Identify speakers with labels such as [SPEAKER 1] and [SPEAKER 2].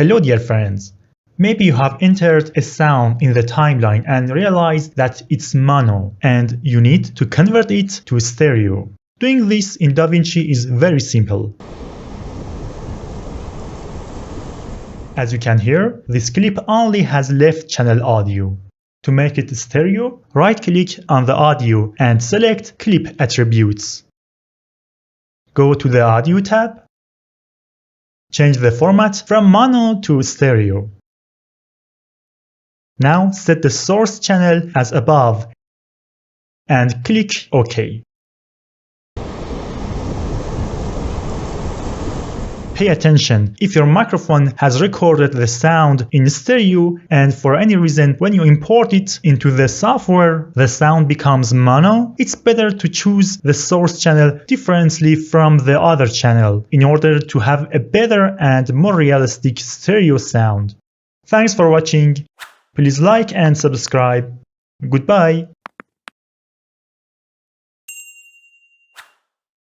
[SPEAKER 1] Hello dear friends. Maybe you have entered a sound in the timeline and realized that it's mono and you need to convert it to stereo. Doing this in DaVinci is very simple. As you can hear, this clip only has left channel audio. To make it stereo, right-click on the audio and select Clip Attributes. Go to the Audio tab. Change the format from mono to stereo. Now set the source channel as above and click OK. Pay attention, if your microphone has recorded the sound in stereo and for any reason when you import it into the software the sound becomes mono, it's better to choose the source channel differently from the other channel in order to have a better and more realistic stereo sound. Thanks for watching. Please like and subscribe. Goodbye.